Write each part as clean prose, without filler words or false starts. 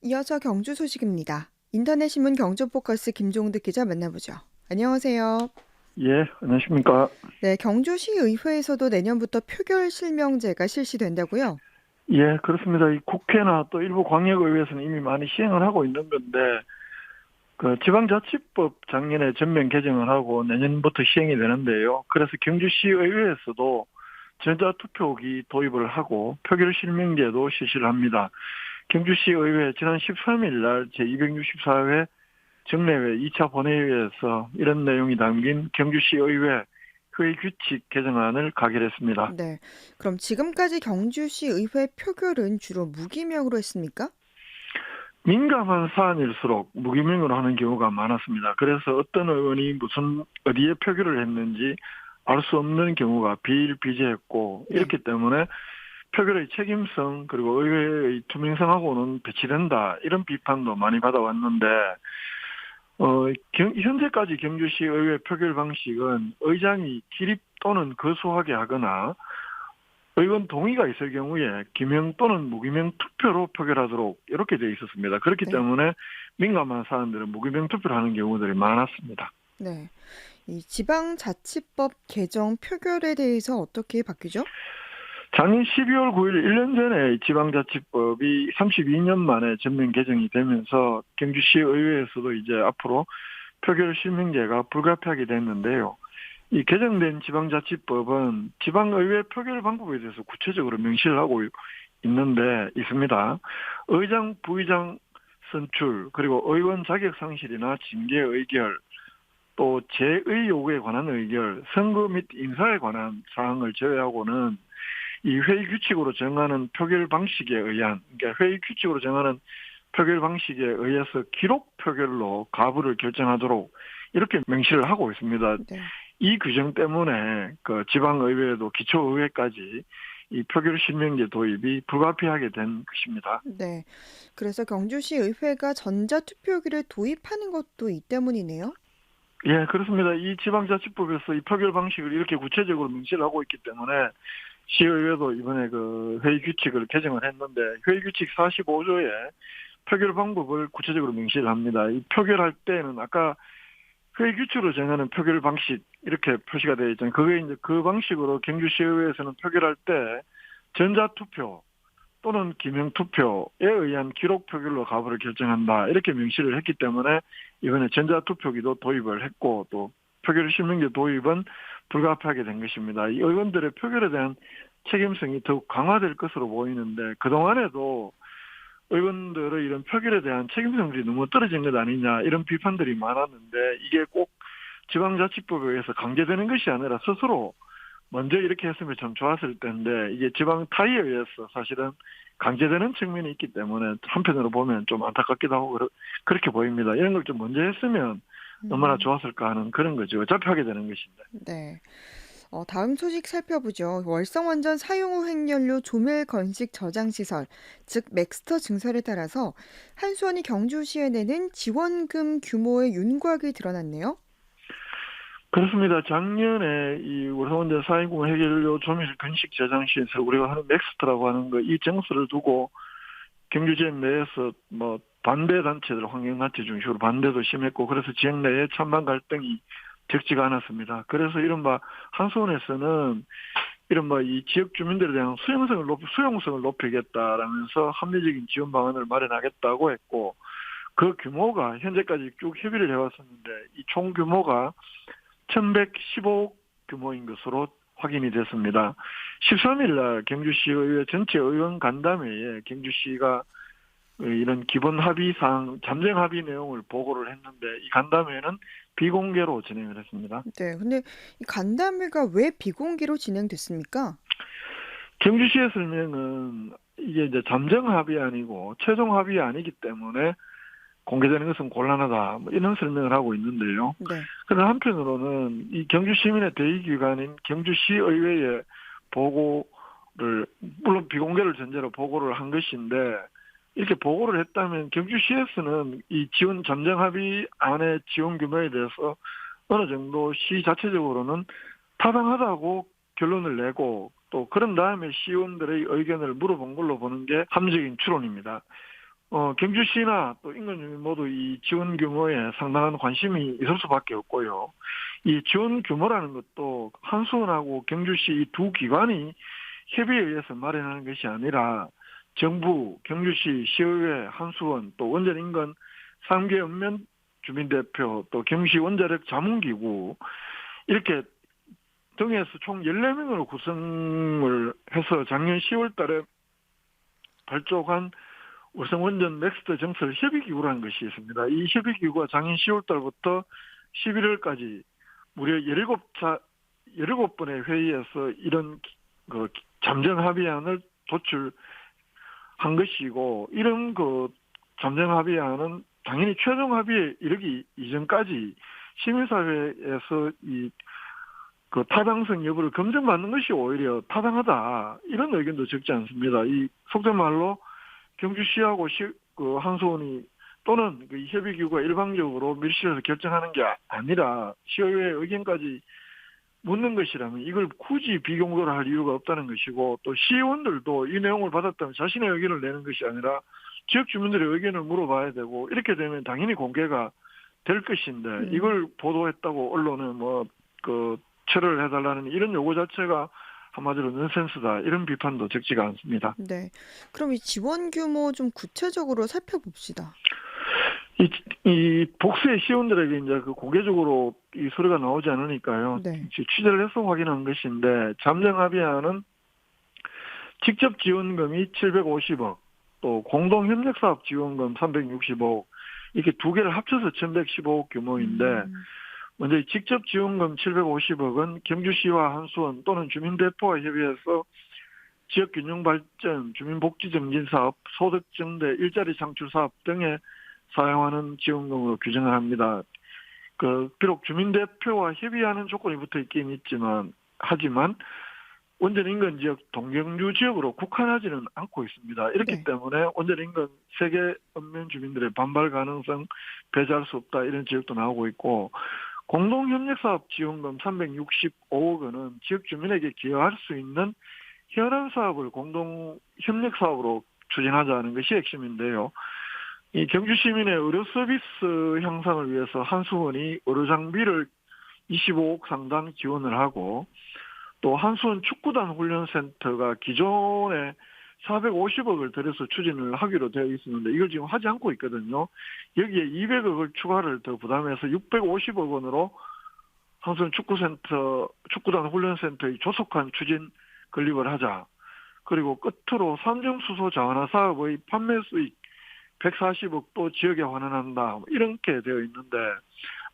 이어서 경주 소식입니다. 인터넷 신문 경주포커스 김종득 기자 만나보죠. 안녕하세요. 예, 안녕하십니까. 네, 경주시의회에서도 내년부터 표결 실명제가 실시된다고요? 예, 그렇습니다. 이 국회나 또 일부 광역의회에서는 이미 많이 시행을 하고 있는 건데, 그 지방자치법 작년에 전면 개정을 하고 내년부터 시행이 되는데요. 그래서 경주시의회에서도 전자투표기 도입을 하고 표결 실명제도 실시를 합니다. 경주시의회 지난 13일 날 제264회 정례회 2차 본회의에서 이런 내용이 담긴 경주시의회 회의 규칙 개정안을 가결했습니다. 네. 그럼 지금까지 경주시의회 표결은 주로 무기명으로 했습니까? 민감한 사안일수록 무기명으로 하는 경우가 많았습니다. 그래서 어떤 의원이 무슨 어디에 표결을 했는지 알 수 없는 경우가 비일비재했고 네. 이렇기 때문에 표결의 책임성 그리고 의회의 투명성하고는 배치된다 이런 비판도 많이 받아왔는데 현재까지 경주시 의회 표결 방식은 의장이 기립 또는 거수하게 하거나 의원 동의가 있을 경우에 기명 또는 무기명 투표로 표결하도록 이렇게 되어 있었습니다. 그렇기 네. 때문에 민감한 사안들은 무기명 투표를 하는 경우들이 많았습니다. 네. 이 지방자치법 개정 표결에 대해서 어떻게 바뀌죠? 작년 12월 9일 1년 전에 지방자치법이 32년 만에 전면 개정이 되면서 경주시 의회에서도 이제 앞으로 표결 실명제가 불가피하게 됐는데요. 이 개정된 지방자치법은 지방의회 표결 방법에 대해서 구체적으로 명시를 하고 있습니다. 의장, 부의장 선출, 그리고 의원 자격 상실이나 징계 의결, 또 제의 요구에 관한 의결, 선거 및 인사에 관한 사항을 제외하고는 이 회의 규칙으로 정하는 표결 방식에 의한, 그러니까 회의 규칙으로 정하는 표결 방식에 의해서 기록 표결로 가부를 결정하도록 이렇게 명시를 하고 있습니다. 네. 이 규정 때문에 그 지방의회도 기초의회까지 이 표결 실명제 도입이 불가피하게 된 것입니다. 네. 그래서 경주시의회가 전자투표기를 도입하는 것도 이 때문이네요. 예, 그렇습니다. 이 지방자치법에서 이 표결 방식을 이렇게 구체적으로 명시를 하고 있기 때문에 시의회도 이번에 그 회의 규칙을 개정을 했는데 회의 규칙 45조에 표결 방법을 구체적으로 명시를 합니다. 이 표결할 때는 아까 회의 규칙으로 정하는 표결 방식 이렇게 표시가 되어 있잖아요. 그게 이제 그 방식으로 경주시의회에서는 표결할 때 전자투표 또는 기명투표에 의한 기록 표결로 가부를 결정한다. 이렇게 명시를 했기 때문에 이번에 전자투표기도 도입을 했고 또 표결 실명제 도입은 불가피하게 된 것입니다. 이 의원들의 표결에 대한 책임성이 더욱 강화될 것으로 보이는데 그동안에도 의원들의 이런 표결에 대한 책임성들이 너무 떨어진 것 아니냐 이런 비판들이 많았는데 이게 꼭 지방자치법에 의해서 강제되는 것이 아니라 스스로 먼저 이렇게 했으면 참 좋았을 텐데 이게 지방 타의에 의해서 사실은 강제되는 측면이 있기 때문에 한편으로 보면 좀 안타깝기도 하고 그렇게 보입니다. 이런 걸 좀 먼저 했으면 얼마나 음. 좋았을까 하는 그런 거죠. 어차피 하게 되는 것인데. 네. 다음 소식 살펴보죠. 월성원전 사용 후 핵연료 조멸 건식 저장 시설, 즉 맥스터 증설에 따라서 한수원이 경주시에 내는 지원금 규모의 윤곽이 드러났네요. 그렇습니다. 작년에 이 우리원전 4인공 해결료 조밀 건식 저장 시설 우리가 하는 맥스트라고 하는 거 이 정서를 두고 경주지역 내에서 뭐 반대 단체들 환경단체 중심으로 반대도 심했고 그래서 지역 내에 찬반 갈등이 적지가 않았습니다. 그래서 이른바 한수원에서는 이른바 이 지역 주민들에 대한 수용성을 높이겠다라면서 합리적인 지원 방안을 마련하겠다고 했고 그 규모가 현재까지 쭉 협의를 해왔었는데 이 총 규모가 1115억 규모인 것으로 확인이 됐습니다. 13일 날 경주시의회 전체 의원 간담회에 경주시가 이런 기본 합의사항, 잠정 합의 내용을 보고를 했는데 이 간담회는 비공개로 진행을 했습니다. 네, 근데 이 간담회가 왜 비공개로 진행됐습니까? 경주시의 설명은 이게 이제 잠정 합의 아니고 최종 합의 아니기 때문에 공개되는 것은 곤란하다. 뭐 이런 설명을 하고 있는데요. 네, 그러나 한편으로는 이 경주 시민의 대의기관인 경주시의회에 보고를 물론 비공개를 전제로 보고를 한 것인데 이렇게 보고를 했다면 경주시에서는 이 지원 잠정 합의 안의 지원 규모에 대해서 어느 정도 시 자체적으로는 타당하다고 결론을 내고 또 그런 다음에 시의원들의 의견을 물어본 걸로 보는 게 합리적인 추론입니다. 경주시나 또 인근 주민 모두 이 지원 규모에 상당한 관심이 있을 수밖에 없고요. 이 지원 규모라는 것도 한수원하고 경주시 이 두 기관이 협의에 의해서 마련하는 것이 아니라 정부, 경주시, 시의회, 한수원, 또 원전 인근 3개 읍면 주민대표, 또 경시 원자력 자문기구 이렇게 등에서 총 14명으로 구성을 해서 작년 10월 달에 발족한 월성원전 넥스트 정설 협의기구라는 것이 있습니다. 이 협의기구가 작년 10월 달부터 11월까지 무려 17번의 회의에서 이런 그 잠정 합의안을 도출한 것이고, 이런 그 잠정 합의안은 당연히 최종 합의에 이르기 이전까지 시민사회에서 이 그 타당성 여부를 검증받는 것이 오히려 타당하다, 이런 의견도 적지 않습니다. 이 속된 말로 경주시하고 그 한수원이 또는 그 협의기구가 일방적으로 밀실에서 결정하는 게 아니라 시의회 의견까지 묻는 것이라면 이걸 굳이 비공개로 할 이유가 없다는 것이고, 또 시의원들도 이 내용을 받았다면 자신의 의견을 내는 것이 아니라 지역 주민들의 의견을 물어봐야 되고, 이렇게 되면 당연히 공개가 될 것인데 이걸 보도했다고 언론은 철회를 해달라는 이런 요구 자체가 한마디로 넌센스다, 이런 비판도 적지가 않습니다. 네. 그럼 이 지원 규모 좀 구체적으로 살펴봅시다. 이 복수의 시의원들에게 이제 그 공개적으로 이 서류가 나오지 않으니까요. 네. 취재를 해서 확인한 것인데, 잠정 합의안은 직접 지원금이 750억, 또 공동협력사업 지원금 360억, 이렇게 두 개를 합쳐서 1115억 규모인데, 먼저 이 직접 지원금 750억은 경주시와 한수원 또는 주민대표와 협의해서 지역균형발전, 주민복지증진사업, 소득증대, 일자리 창출사업 등에 사용하는 지원금으로 규정을 합니다. 비록 주민대표와 협의하는 조건이 붙어 있긴 하지만 원전 인근 지역 동경주 지역으로 국한하지는 않고 있습니다. 이렇기 네. 때문에 원전 인근 세계 읍면 주민들의 반발 가능성 배제할 수 없다, 이런 지역도 나오고 있고, 공동협력사업 지원금 365억 원은 지역 주민에게 기여할 수 있는 현안 사업을 공동협력사업으로 추진하자는 것이 핵심인데요. 이 경주 시민의 의료 서비스 향상을 위해서 한수원이 의료 장비를 25억 상당 지원을 하고, 또 한수원 축구단 훈련센터가 기존에 450억을 들여서 추진을 하기로 되어 있었는데 이걸 지금 하지 않고 있거든요. 여기에 200억을 추가를 더 부담해서 650억 원으로 한수원 축구단 훈련센터의 조속한 추진 건립을 하자. 그리고 끝으로 삼정수소 자원화 사업의 판매 수익 140억도 지역에 환원한다, 이렇게 되어 있는데,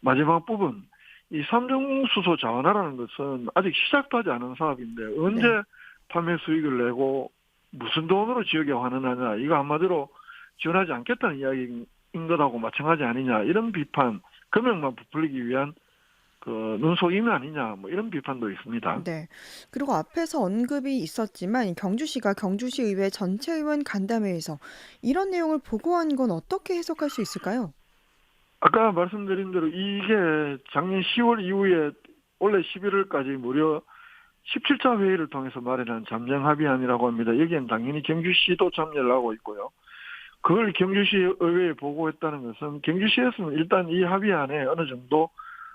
마지막 부분, 이 삼정수소 자원화라는 것은 아직 시작도 하지 않은 사업인데 언제 네. 판매 수익을 내고 무슨 돈으로 지역에 환원하냐, 이거 한마디로 지원하지 않겠다는 이야기인 것하고 마찬가지 아니냐, 이런 비판, 금액만 부풀리기 위한 눈속임이 아니냐, 이런 비판도 있습니다. 네. 그리고 앞에서 언급이 있었지만 경주시가 경주시의회 전체 의원 간담회에서 이런 내용을 보고한 건 어떻게 해석할 수 있을까요? 아까 말씀드린 대로 이게 작년 10월 이후에 올해 11월까지 무려 17차 회의를 통해서 마련한 잠정 합의안이라고 합니다. 여기엔 당연히 경주시도 참여를 하고 있고요. 그걸 경주시 의회에 보고했다는 것은 경주시에서는 일단 이 합의안에 어느 정도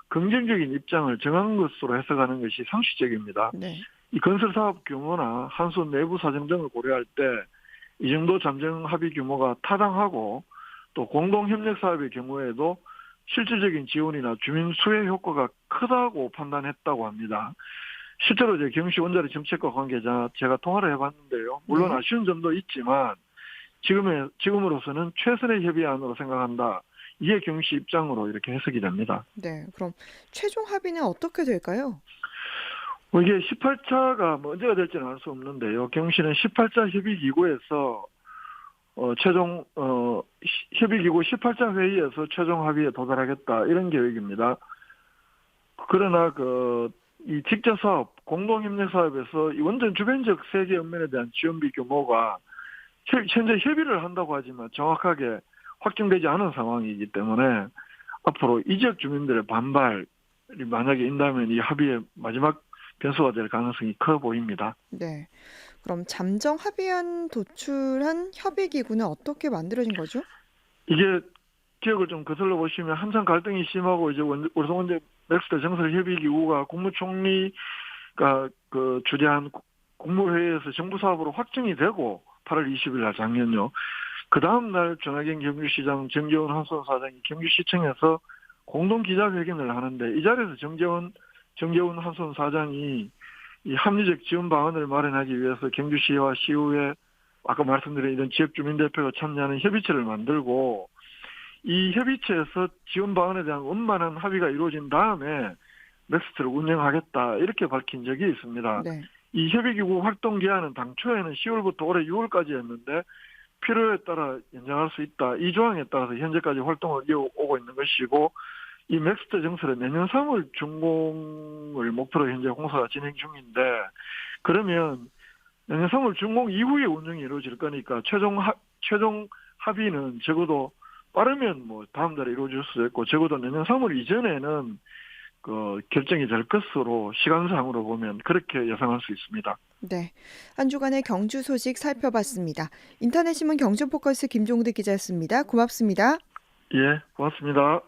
긍정적인 입장을 정한 것으로 해석하는 것이 상식적입니다. 네. 이 건설사업 규모나 한수원 내부 사정 등을 고려할 때 이 정도 잠정 합의 규모가 타당하고, 또 공동협력사업의 경우에도 실질적인 지원이나 주민 수혜 효과가 크다고 판단했다고 합니다. 실제로 경시 원자력 정책과 관계자 제가 통화를 해봤는데요. 물론 네. 아쉬운 점도 있지만 지금으로서는 최선의 협의안으로 생각한다, 이게 경시 입장으로 이렇게 해석이 됩니다. 네. 그럼 최종 합의는 어떻게 될까요? 이게 18차가 언제가 될지는 알 수 없는데요. 경시는 18차 협의기구에서 최종 협의기구 18차 회의에서 최종 합의에 도달하겠다, 이런 계획입니다. 그러나 이 직접 사업, 공동협력 사업에서 이 원전 주변 지역 세계 읍면에 대한 지원비 규모가 현재 협의를 한다고 하지만 정확하게 확정되지 않은 상황이기 때문에 앞으로 이 지역 주민들의 반발이 만약에 있다면 이 합의의 마지막 변수가 될 가능성이 커 보입니다. 네. 그럼 잠정 합의안 도출한 협의기구는 어떻게 만들어진 거죠? 이게 기억을 좀 거슬러 보시면 한참 갈등이 심하고 이제 월성원전 넥스트 정설협의기구가 국무총리가 그 주재한 국무회의에서 정부 사업으로 확정이 되고 8월 20일 날 작년요. 그 다음 날 전하경 경주시장 정재원 한수원 사장이 경주시청에서 공동 기자회견을 하는데 이 자리에서 정재원 한수원 사장이 이 합리적 지원 방안을 마련하기 위해서 경주시와 시의회 아까 말씀드린 이런 지역 주민 대표가 참여하는 협의체를 만들고 이 협의체에서 지원 방안에 대한 원만한 합의가 이루어진 다음에 넥스트를 운영하겠다 이렇게 밝힌 적이 있습니다. 네. 이 협의기구 활동 기한은 당초에는 10월부터 올해 6월까지였는데 필요에 따라 연장할 수 있다. 이 조항에 따라서 현재까지 활동을 이어오고 있는 것이고 이 넥스트 정설은 내년 3월 준공을 목표로 현재 공사가 진행 중인데 그러면 내년 3월 준공 이후에 운영이 이루어질 거니까 최종 합의는 적어도 빠르면 뭐 다음 달에 이루어질 수도 있고 적어도 내년 3월 이전에는 그 결정이 될 것으로 시간상으로 보면 그렇게 예상할 수 있습니다. 네. 한 주간의 경주 소식 살펴봤습니다. 인터넷신문 경주포커스 김종대 기자였습니다. 고맙습니다. 예, 고맙습니다.